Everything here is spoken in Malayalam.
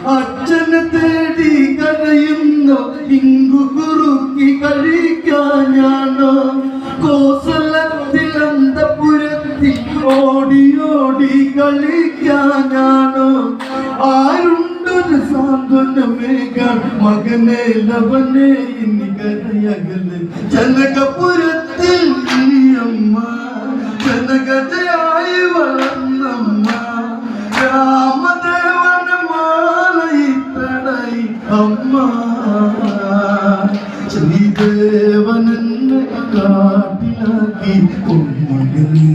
അച്ഛനെ തേടി കരയുന്നു ഇങ്കു കുറുക്കി കഴിക്കാനാണോ കോസലത്തിൽ അന്തപുരത്തിൽ ഓടി ഓടി കളിക്കാനാണോ ആരുണ്ടൊരു സാന്ത്വനമേകാൻ മകനെ ലവനെ ഇനി കരയകല് ജനകപുരത്തിൽ അമ്മ ജനകതയായി വളർന്നമ്മ രാമദേവന മാലയിട്ടടയി അമ്മ ശ്രീദേവനെന്നെ കാട്ടിലാക്കി മകനേ